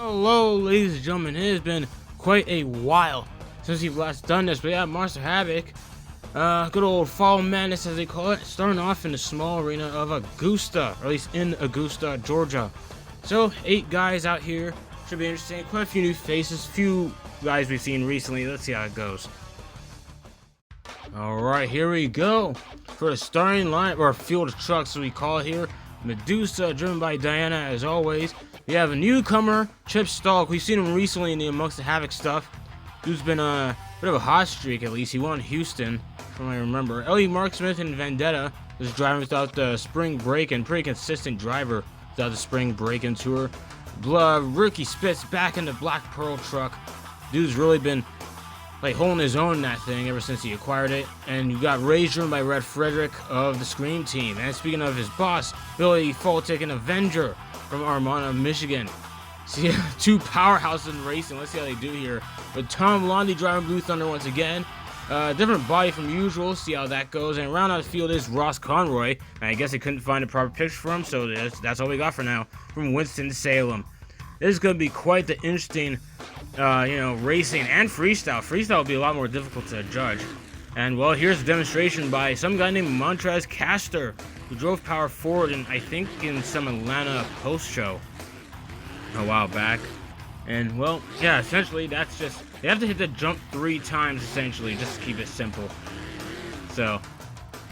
Hello, ladies and gentlemen. It has been quite a while since we've last done this, but yeah, Monster Havoc, good old Fall Madness as they call it, starting off in the small arena of Augusta, or at least in Augusta, Georgia. So, 8 guys out here, should be interesting. Quite a few new faces, few guys we've seen recently. Let's see how it goes. Alright, here we go for the starting line, or field of trucks as we call it here. Medusa, driven by Diana as always. We have a newcomer, Chip Stalk. We've seen him recently in the Amongst the Havoc stuff. Dude's been a bit of a hot streak, at least. He won Houston, from what I remember. Ellie Marksmith in Vendetta was driving without the spring break, and pretty consistent driver without the spring break in tour. Ricky Spitz back in the Black Pearl truck. Dude's really been like holding his own in that thing ever since he acquired it. And you got raised by Red Frederick of the Scream Team. And speaking of his boss, Billy Faltic, an Avenger from Armada, Michigan. See, 2 powerhouses in racing. Let's see how they do here. But Tom Londy driving Blue Thunder once again. Different body from usual. See how that goes. And around out the field is Ross Conroy. And I guess they couldn't find a proper picture for him, so that's all we got for now from Winston-Salem. This is going to be quite the interesting, racing and freestyle. Freestyle will be a lot more difficult to judge. And, well, here's a demonstration by some guy named Montrez Caster, who drove Power Forward in, I think, in some Atlanta post-show a while back. And, well, yeah, essentially, that's just, they have to hit the jump 3 times, essentially, just to keep it simple. So,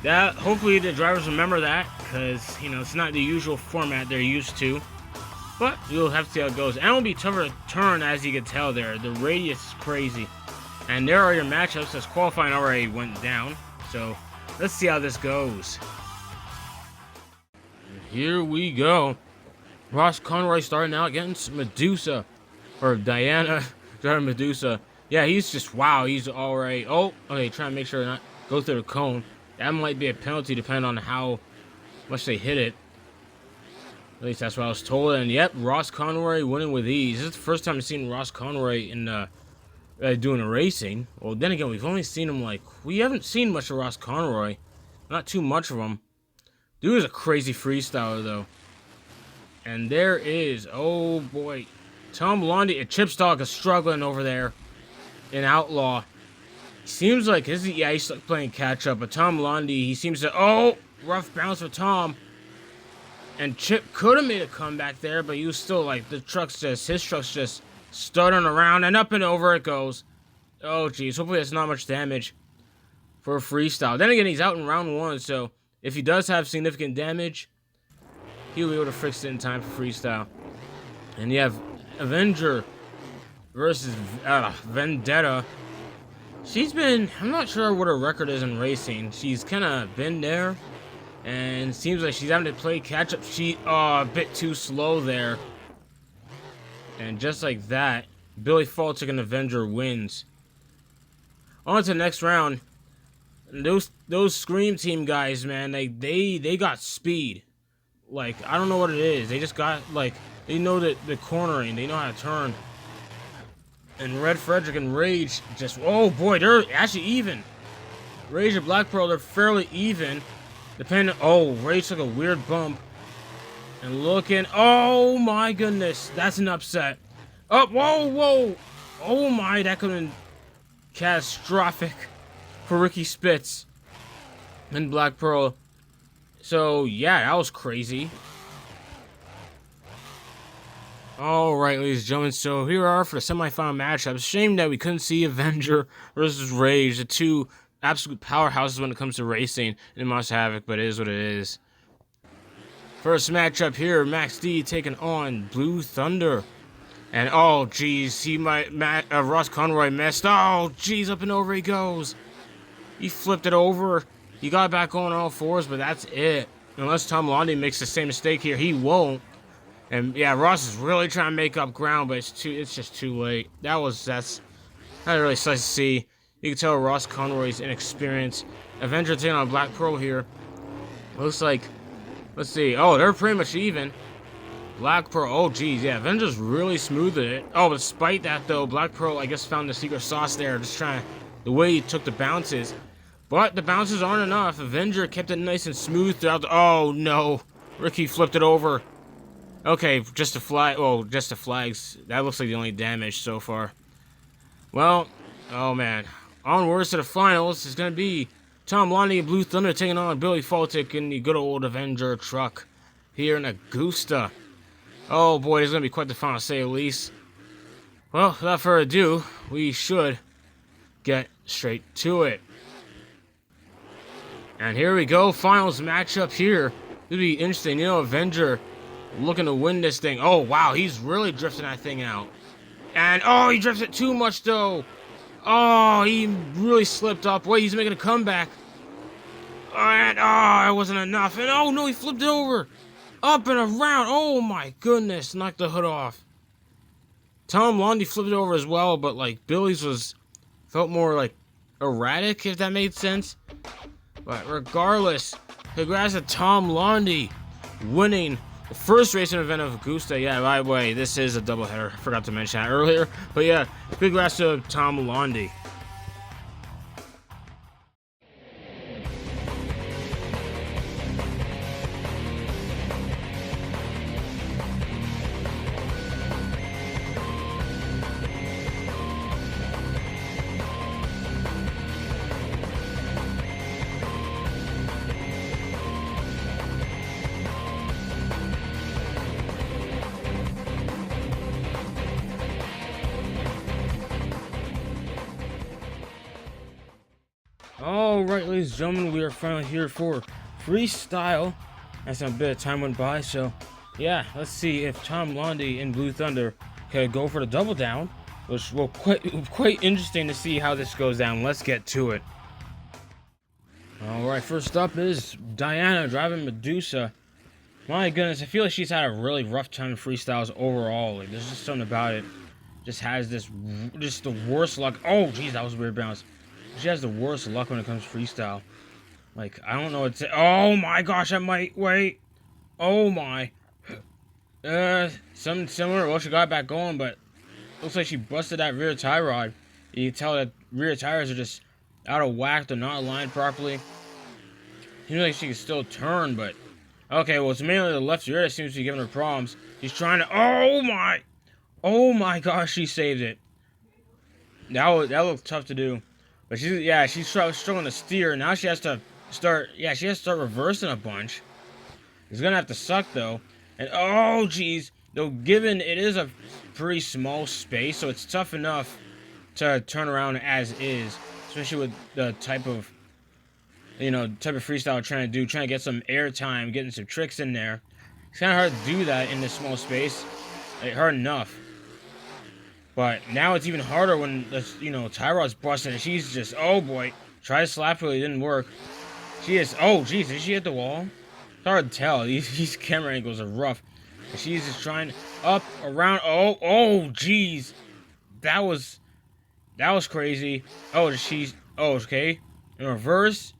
that, hopefully the drivers remember that, because, it's not the usual format they're used to. But you'll have to see how it goes. And it'll be tougher to turn, as you can tell there. The radius is crazy. And there are your matchups, as qualifying already went down. So, let's see how this goes. Here we go. Ross Conroy starting out against Medusa. Or Diana, driving Medusa. Yeah, he's just, wow, he's already. Oh, okay, trying to make sure to not go through the cone. That might be a penalty depending on how much they hit it. At least that's what I was told. And yep, Ross Conroy winning with ease. This is the first time I've seen Ross Conroy in doing a racing. Well, then again, we've only seen him we haven't seen much of Ross Conroy. Not too much of him. Dude is a crazy freestyler though. And there is, oh boy, Tom Londy and Chip Stalk is struggling over there in Outlaw. Seems like he's playing catch up, but Tom Londy, he seems to, oh, rough bounce for Tom. And Chip could have made a comeback there, but he was still his truck's just stuttering around, and up and over it goes. Oh, geez. Hopefully that's not much damage for a freestyle. Then again, he's out in round 1, so if he does have significant damage, he'll be able to fix it in time for freestyle. And you have Avenger versus Vendetta. She's been, I'm not sure what her record is in racing. She's kind of been there. And seems like she's having to play catch-up. A bit too slow there. And just like that, Billy Faltic, an Avenger, wins. On to the next round. And those Scream Team guys, man, they got speed. I don't know what it is. They just got, they know the cornering. They know how to turn. And Red Frederick and Rage just, oh boy, they're actually even. Rage and Black Pearl, they're fairly even. Oh, Rage took a weird bump. And looking, oh my goodness, that's an upset. Oh, whoa. Oh my, that could have been catastrophic for Ricky Spitz and Black Pearl. So, yeah, that was crazy. Alright, ladies and gentlemen, so here we are for the semifinal matchups. Shame that we couldn't see Avenger versus Rage, the 2 absolute powerhouses when it comes to racing in Monster Havoc, but it is what it is. First matchup here, Max D taking on Blue Thunder. And oh geez, Ross Conroy missed. Oh geez, up and over he goes. He flipped it over. He got back on all 4s, but that's it. Unless Tom Londy makes the same mistake here, he won't. And yeah, Ross is really trying to make up ground, but it's just too late. That's not really nice to see. You can tell Ross Conroy's inexperienced. Avenger taking on Black Pearl here. Looks like, let's see. Oh, they're pretty much even. Black Pearl, oh geez, yeah, Avenger's really smooth at it. Oh, despite that though, Black Pearl, I guess, found the secret sauce there. Just trying, the way he took the bounces. But the bounces aren't enough. Avenger kept it nice and smooth throughout the, oh no. Ricky flipped it over. Okay, just the flag. Oh, just the flags. That looks like the only damage so far. Well, oh man. Onwards to the finals is gonna be Tom Lonnie and Blue Thunder taking on Billy Faltic in the good old Avenger truck here in Augusta. Oh boy, this is gonna be quite the final, to say the least. Well, without further ado, we should get straight to it. And here we go, finals matchup here. It'll be interesting. You know, Avenger looking to win this thing. Oh wow, he's really drifting that thing out. And oh, he drifts it too much though. Oh, he really slipped up. Wait, he's making a comeback. And oh, it wasn't enough. And oh no, he flipped it over. Up and around. Oh my goodness, knocked the hood off. Tom Lundy flipped it over as well, but like Billy's felt more like erratic, if that made sense. But regardless, congrats to Tom Lundy winning the first racing event of Augusta. Yeah, by the way, this is a doubleheader. I forgot to mention that earlier. But yeah, congrats to Tom Lundy. Alright, ladies and gentlemen, we are finally here for freestyle. As a bit of time went by, so yeah, let's see if Tom Lundy and Blue Thunder can go for the double down, which will quite interesting to see how this goes down. Let's get to it. Alright, first up is Diana driving Medusa. My goodness, I feel like she's had a really rough time in freestyles overall. Like, there's just something about it. Just has this, just the worst luck. Oh, jeez, that was a weird bounce. She has the worst luck when it comes to freestyle. Like, I don't know what to say. Oh my gosh, I might, wait. Oh my. Something similar. Well, she got back going, but looks like she busted that rear tie rod. You can tell that rear tires are just out of whack. They're not aligned properly. Seems like she can still turn, but okay, well, it's mainly the left rear that seems to be giving her problems. She's trying to, oh my gosh, she saved it. That looked tough to do. But she's struggling to steer. Now she has to start reversing a bunch. It's gonna have to suck though. And oh geez, though given it is a pretty small space, so it's tough enough to turn around as is, especially with the type of freestyle we're trying to get some air time, getting some tricks in there. It's kind of hard to do that in this small space. Like, hard enough. But now it's even harder when the tie rod's busting and she's just, oh boy, try to slap her, it didn't work. She is, oh geez, did she hit the wall? It's hard to tell. These camera angles are rough. And she's just trying up, around, oh geez. That was crazy. Oh, okay. In reverse.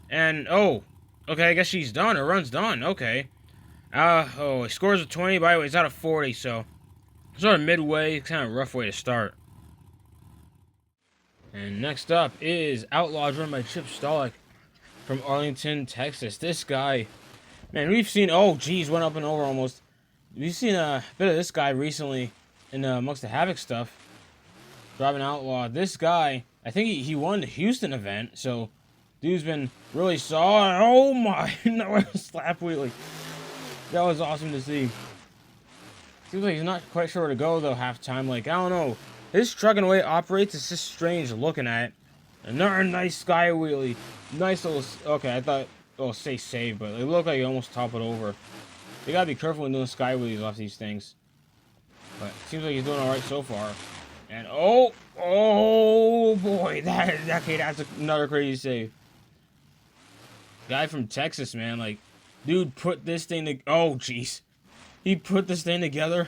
And oh, okay, I guess she's done. Her run's done. Okay. Scores of 20, by the way, it's out of 40, so sort of midway, kind of a rough way to start. And next up is Outlaws run by Chip Stolick from Arlington, Texas. This guy, man, we've seen, oh geez, went up and over almost. We've seen a bit of this guy recently in amongst the Havoc stuff. Driving Outlaw. This guy, I think he won the Houston event, so dude's been really solid. Oh my, no, slap wheelie. That was awesome to see. Seems like he's not quite sure where to go, though, half time. Like, I don't know. His truck and the way it operates is just strange looking at it. Another nice sky wheelie. Nice little... Okay, I thought... Oh, say save, but it looked like he almost toppled over. You gotta be careful when doing sky wheelies off these things. But seems like he's doing alright so far. And, oh boy. That's another crazy save. Guy from Texas, man. Like, dude put this thing to... Oh, jeez. He put this thing together,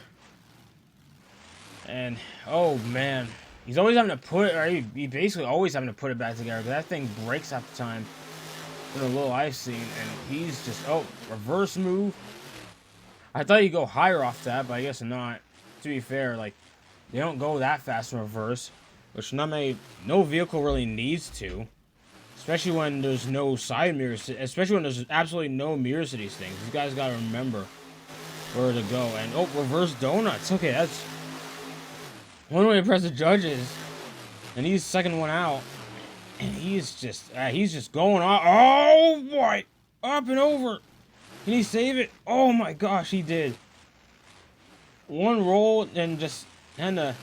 and oh man, he's always having to put, or he basically always having to put it back together. Because that thing breaks half the time. In a little I've seen, and he's just reverse move. I thought you'd go higher off that, but I guess not. To be fair, like they don't go that fast in reverse, which no vehicle really needs to. Especially when there's no side mirrors, especially when there's absolutely no mirrors to these things. You guys gotta remember. where to go. And oh, reverse donuts. Okay, that's one way to impress the judges. And he's second one out. And he's just going on. Oh boy, up and over. Can he save it? Oh my gosh, he did. One roll and just had to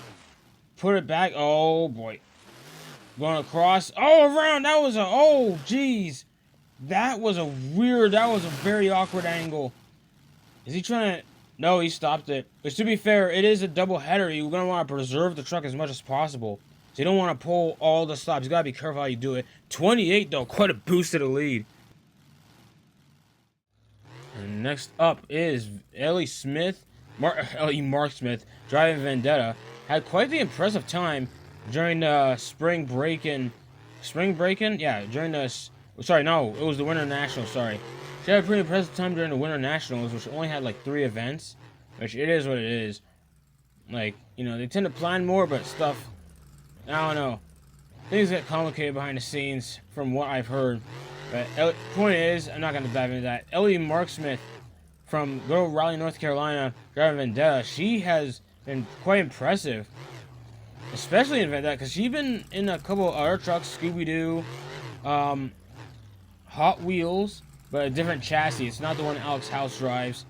put it back. Oh boy. Going across. Oh, around. That was a, oh geez. That was a very awkward angle. Is he trying to, no, he stopped it. Which, to be fair, it is a double header. You're going to want to preserve the truck as much as possible. So you don't want to pull all the stops. You got to be careful how you do it. 28 though, quite a boost to the lead. And next up is Ellie Mark Smith, driving Vendetta. Had quite the impressive time during the spring break-in. Yeah, during the, sorry, no, it was the Winter Nationals, sorry. She had a pretty impressive time during the Winter Nationals, which only had like 3 events. Which it is what it is. Like, you know, they tend to plan more, but stuff, I don't know. Things get complicated behind the scenes from what I've heard. But point is, I'm not going to dive into that. Ellie Mark Smith from good old Raleigh, North Carolina, driving Vendetta, she has been quite impressive. Especially in Vendetta, because she's been in a couple of other trucks, Scooby-Doo, Hot Wheels, but a different chassis. It's not the one Alex House drives.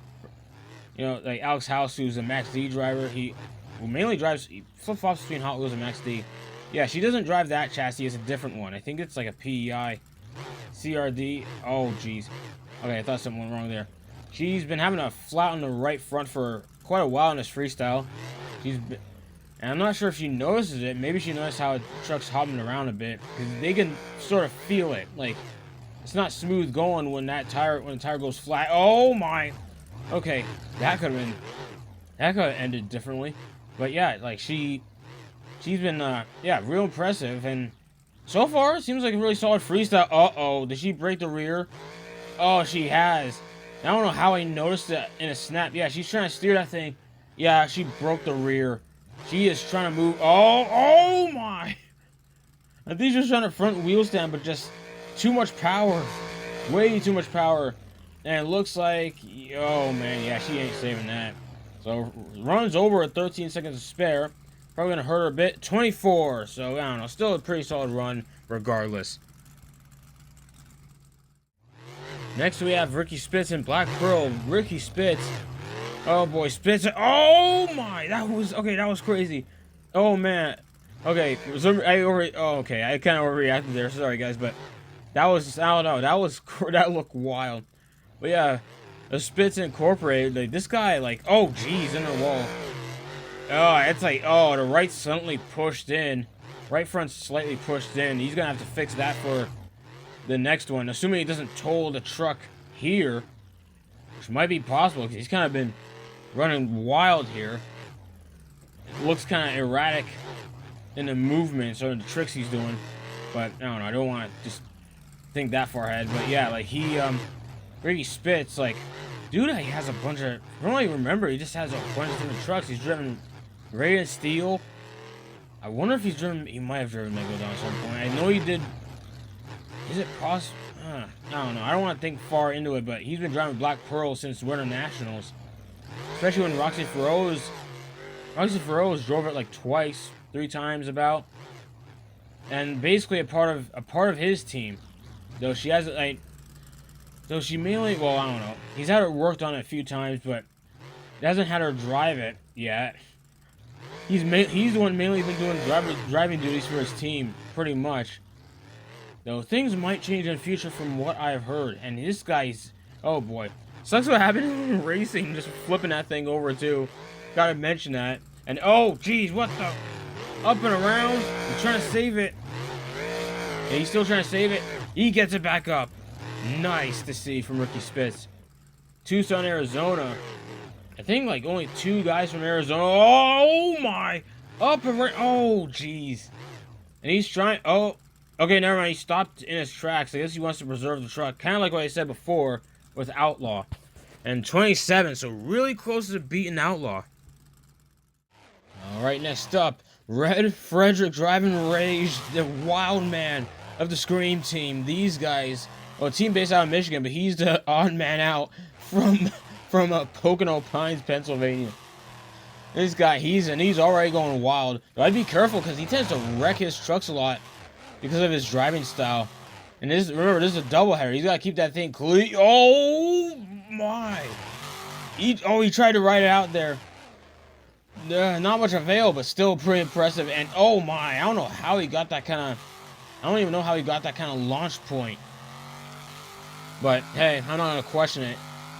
You know, like Alex House, who's a Max D driver, he mainly drives, he flip-flops between Hot Wheels and Max D. Yeah, she doesn't drive that chassis, it's a different one. I think it's like a PEI, CRD, oh jeez. Okay, I thought something went wrong there. She's been having a flat on the right front for quite a while in this freestyle. And I'm not sure if she notices it. Maybe she noticed how the truck's hopping around a bit, because they can sort of feel it. Like, it's not smooth going when the tire goes flat. Oh my! Okay, that could have ended differently. But yeah, like she's been yeah, real impressive, and so far it seems like a really solid freestyle. Uh-oh, did she break the rear? Oh, she has. I don't know how I noticed it in a snap. Yeah, she's trying to steer that thing. Yeah, she broke the rear. She is trying to move. Oh my! I think she's trying to front wheel stand, but just too much power. Way too much power. And it looks like, oh man, yeah, she ain't saving that. So, runs over at 13 seconds to spare. Probably gonna hurt her a bit. 24, so I don't know. Still a pretty solid run, regardless. Next we have Ricky Spitz and Black Pearl. Ricky Spitz. Oh boy, Spitz. Oh my, that was crazy. Oh man. Okay, okay, I kind of overreacted there. Sorry guys, but that was, I don't know, that looked wild. But yeah, the Spitz Incorporated, like this guy, like, oh geez, in the wall. Oh, it's like, oh, the right slightly pushed in. Right front slightly pushed in. He's gonna have to fix that for the next one, assuming he doesn't tow the truck here, which might be possible because he's kind of been running wild here. It looks kind of erratic in the movements or the tricks he's doing, but I don't know, I don't want to just think that far ahead. But yeah, like he Ricky Spitz, like, dude, he has a bunch of, I don't really remember, he just has a bunch of different trucks. He's driven Radiant Steel. I wonder if he might have driven Megalodon at some point. I know he did. Is it possible? I don't know. I don't want to think far into it, but he's been driving Black Pearl since Winter Nationals. Especially when Roxy Feroz drove it like twice, 3 times about. And basically a part of his team. Though she has, like, though she mainly, well, I don't know. He's had her worked on it a few times, but he hasn't had her drive it yet. He's the one mainly been doing driving duties for his team, pretty much. Though things might change in the future from what I've heard. And this guy's, oh boy. Sucks what happened in racing, just flipping that thing over too. Gotta mention that. And oh geez, what the? Up and around. He's trying to save it. Yeah, he's still trying to save it. He gets it back up. Nice to see from Ricky Spitz. Tucson, Arizona. I think like only 2 guys from Arizona. Oh my! Up and right. Oh jeez. And he's trying. Oh, okay. Never mind. He stopped in his tracks. I guess he wants to preserve the truck, kind of like what I said before with Outlaw. And 27, so really close to beating Outlaw. All right, next up, Red Frederick driving Rage, the wild man of the Scream team. These guys, well, a team based out of Michigan, but he's the odd man out from from Pocono Pines, Pennsylvania. This guy, he's already going wild. But I'd be careful because he tends to wreck his trucks a lot because of his driving style. And remember, this is a doubleheader. He's got to keep that thing clean. Oh my! He tried to ride it out there. Not much avail, but still pretty impressive. And oh my, I don't know how he got that kind of. I don't even know how he got that kind of launch point. But hey, I'm not gonna question it.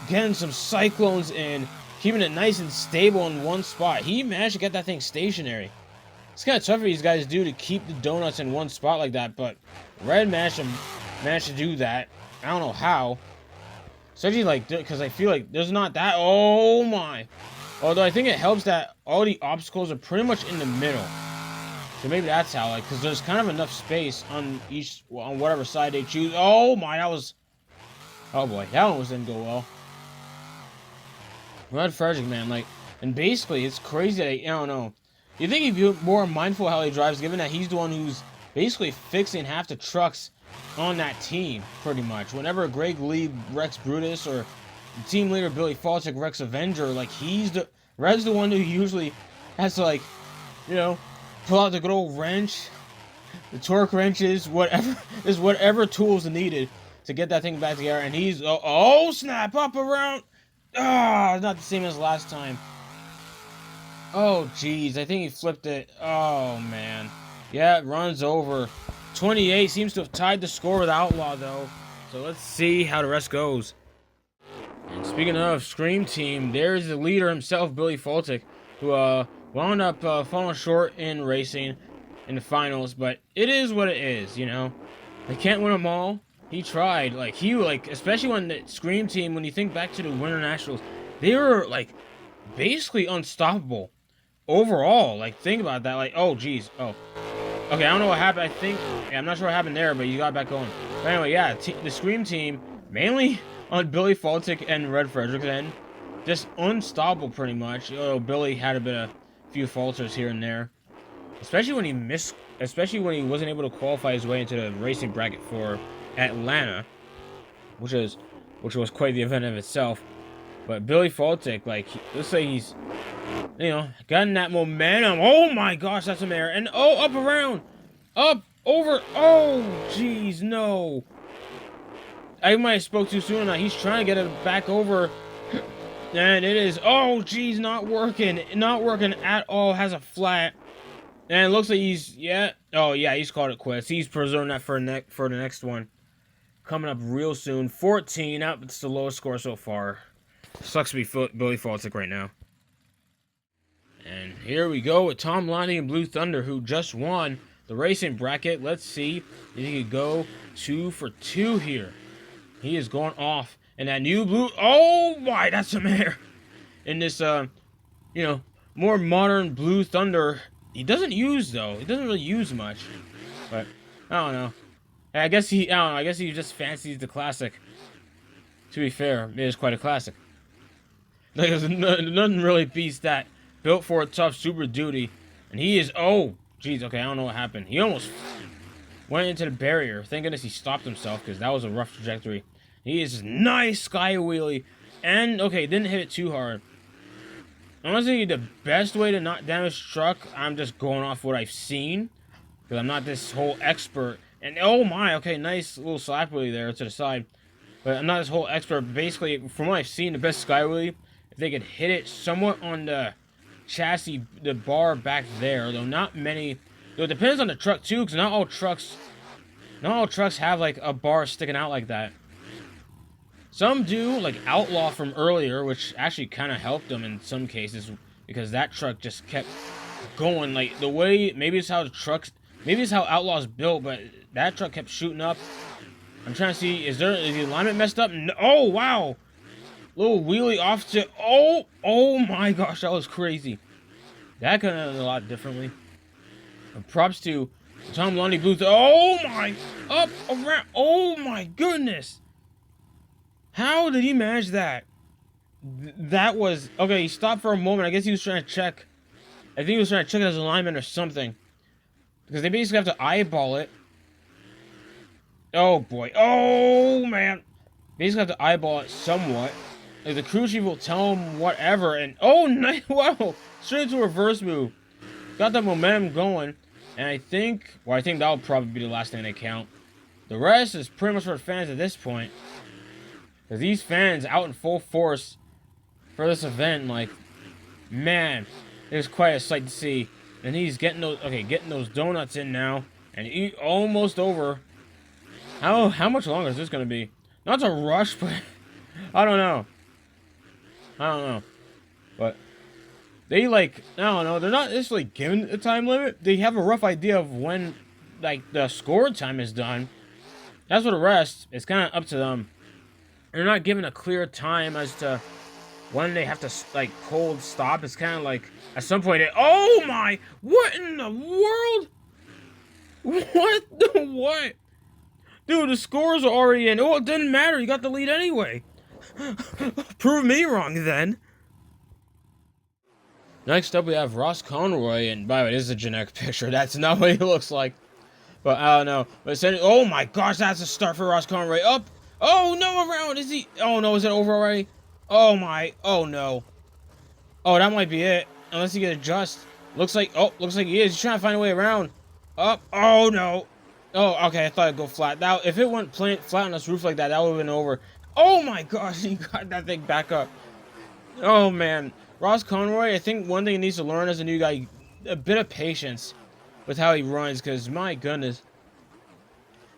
Getting some cyclones in, keeping it nice and stable in one spot. He managed to get that thing stationary. It's kind of tough for these guys to do to keep the donuts in one spot like that, but Red managed to do that. I don't know how. Especially like, because I feel like there's not that. Oh my! Although I think it helps that all the obstacles are pretty much in the middle. So maybe that's how, like, because there's kind of enough space on whatever side they choose. Oh my, that was. Oh boy, that one didn't go well. Red Frederick, man, like, and basically it's crazy that I don't know. You think he'd be more mindful how he drives, given that he's the one who's basically fixing half the trucks on that team, pretty much. Whenever Greg Lee wrecks Brutus or the team leader Billy Falchuk wrecks Avenger, like Red's the one who usually has to, like, you know, pull out the good old wrench, the torque wrenches, whatever tools are needed to get that thing back together. And he's oh snap, up around. Not the same as last time. Oh, jeez. I think he flipped it. Oh, man. Yeah, it runs over. 28 seems to have tied the score with Outlaw, though. So let's see how the rest goes. And speaking of Scream Team, there's the leader himself, Billy Falchuk, who wound up falling short in racing in the finals. But it is what it is, you know. They can't win them all. He tried. Especially when the Scream Team, when you think back to the Winter Nationals, they were, like, basically unstoppable. Overall, like, think about that. Like, oh, geez. Oh. Okay, I don't know what happened. I'm not sure what happened there, but you got back going. But anyway, yeah, the Scream Team, mainly on Billy Falchuk and Red Frederick's end, just unstoppable pretty much. Oh, Billy had a few falters here and there. Especially when he wasn't able to qualify his way into the racing bracket for Atlanta, which was quite the event of itself. But Billy Falchuk, like, looks like he's, you know, gotten that momentum. Oh my gosh, that's an error. And oh, up around, up over. Oh, jeez, no. I might have spoke too soon on that. He's trying to get it back over, and it is. Oh, jeez, not working at all. Has a flat, and it looks like he's Oh yeah, he's called it quits. He's preserving that for the next one, coming up real soon. 14. It's the lowest score so far. Sucks to be Billy Falchuk right now. And here we go with Tom Lonnie and Blue Thunder, who just won the racing bracket. Let's see if he could go 2 for 2 here. He is going off. And that new blue... Oh, my, that's some air. In this, you know, more modern Blue Thunder. He doesn't use, though. He doesn't really use much. But, I don't know. I guess he just fancies the classic. To be fair, it is quite a classic. Like, nothing really beats that. Built for a tough Super Duty. And he is... Oh, jeez. Okay, I don't know what happened. He almost went into the barrier. Thank goodness he stopped himself, because that was a rough trajectory. He is nice sky wheelie. And, okay, didn't hit it too hard. Honestly, the best way to not damage truck, I'm just going off what I've seen. Because I'm not this whole expert. And, oh my, okay, nice little slap wheelie there to the side. But I'm not this whole expert. Basically, from what I've seen, the best sky wheelie, if they could hit it somewhat on the chassis, the bar back there, though not many. Though it depends on the truck too, because not all trucks have like a bar sticking out like that. Some do, like Outlaw from earlier, which actually kind of helped them in some cases, because that truck just kept going. Like the way, maybe it's how Outlaw's built, but that truck kept shooting up. I'm trying to see, is the alignment messed up? No, oh wow. Little wheelie off to... Oh my gosh, that was crazy. That could have done a lot differently. And props to Tom Lonnie Booth. Oh my... Up, around... Oh my goodness. How did he manage that? That was... Okay, he stopped for a moment. I guess he was trying to check... I think he was trying to check his alignment or something. Because they basically have to eyeball it. Oh boy. Oh man. Basically have to eyeball it somewhat. Like the crew chief will tell him whatever, and oh no, wow, straight into a reverse move. Got that momentum going, and I think that'll probably be the last thing they count. The rest is pretty much for the fans at this point, because these fans out in full force for this event, like, man, it was quite a sight to see. And he's getting those donuts in now, and almost over. How much longer is this gonna be? Not to rush, but I don't know. But they I don't know. They're not necessarily given a time limit. They have a rough idea of when the score time is done. As for the rest, it's kind of up to them. They're not given a clear time as to when they have to cold stop. It's kind of like at some point. Oh my! What in the world? What? Dude, the scores are already in. Oh, it didn't matter. You got the lead anyway. Prove me wrong, then. Next up, we have Ross Conroy, and by the way, this is a generic picture. That's not what he looks like. But I don't know. But oh my gosh, that's a start for Ross Conroy. Up. Oh no, around. Is he? Oh no, is it over already? Oh my. Oh no. Oh, that might be it. Unless he can adjust. Looks like he is. He's trying to find a way around. Up. Oh no. Oh, okay. I thought it'd go flat. Now, if it went flat on this roof like that, that would have been over. Oh my gosh, he got that thing back up. Oh man, Ross Conroy. I think one thing he needs to learn as a new guy, a bit of patience with how he runs, because my goodness,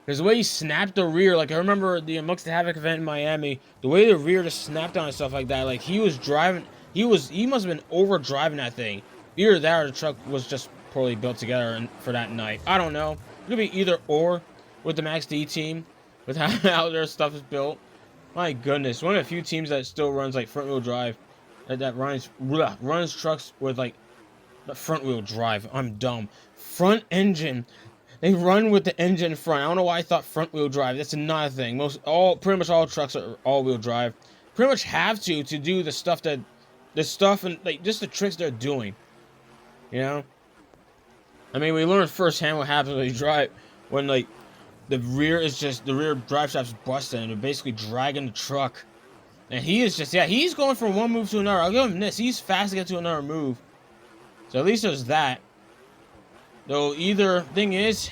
because the way he snapped the rear, like I remember the Amongst the Havoc event in Miami, the way the rear just snapped on and stuff like that, like he was driving, he must have been over driving that thing. Either that or the truck was just poorly built together for that night. I don't know. It could be either or with the Max D team, with how their stuff is built. My goodness, one of the few teams that still runs like front wheel drive, that runs trucks with like the front wheel drive. I'm dumb. Front engine. They run with the engine front. I don't know why I thought front wheel drive. That's not a thing. Pretty much all trucks are all wheel drive. Pretty much have to do the stuff and like just the tricks they're doing. You know. I mean, we learned firsthand what happens when like the rear drive shaft's busted and they're basically dragging the truck. And he is he's going from one move to another. I'll give him this. He's fast to get to another move. So at least there's that. Though thing is,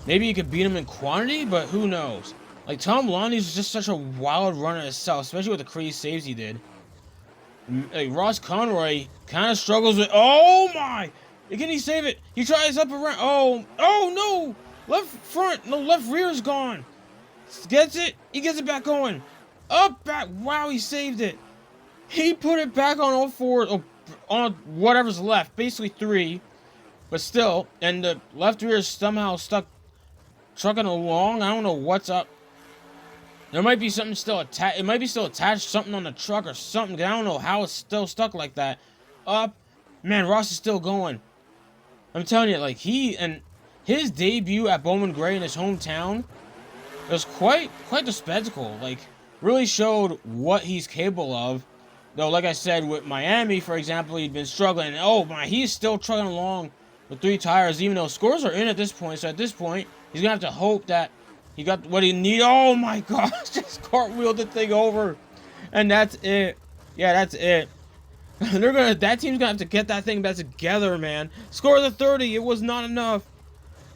maybe you could beat him in quantity, but who knows? Like Tom Lonnie's just such a wild runner himself, especially with the crazy saves he did. Like Ross Conroy kind of struggles with. Oh my! Can he save it? He tries up around. Oh no! Left front, no, left rear is gone. Gets it. He gets it back going. Up back. Wow, he saved it. He put it back on all fours, on whatever's left, basically 3, but still. And the left rear is somehow stuck, trucking along. I don't know what's up. There might be something still attached. It might be still attached, something on the truck or something. I don't know how it's still stuck like that. Up, man. Ross is still going. I'm telling you, like his debut at Bowman Gray in his hometown was quite the spectacle. Like, really showed what he's capable of. Though, like I said, with Miami, for example, he'd been struggling. And, oh my, he's still trucking along with 3 tires, even though scores are in at this point. So at this point, he's gonna have to hope that he got what he needs. Oh my gosh, just cartwheeled the thing over, and that's it. Yeah, that's it. That team's gonna have to get that thing back together, man. Score the 30. It was not enough.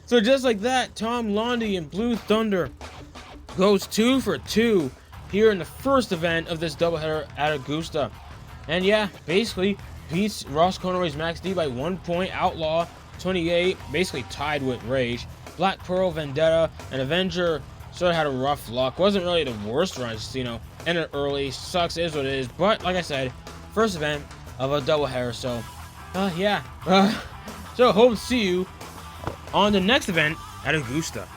So just like that, Tom Londy and Blue Thunder goes 2 for 2 here in the first event of this doubleheader at Augusta. And yeah, basically beats Ross Conroy's Max D by 1 point. Outlaw 28, basically tied with Rage. Black Pearl, Vendetta, and Avenger sort of had a rough luck. Wasn't really the worst run, just, ended early. Sucks, is what it is. But like I said, first event of a doubleheader. So, yeah. So hope to see you on the next event at Augusta.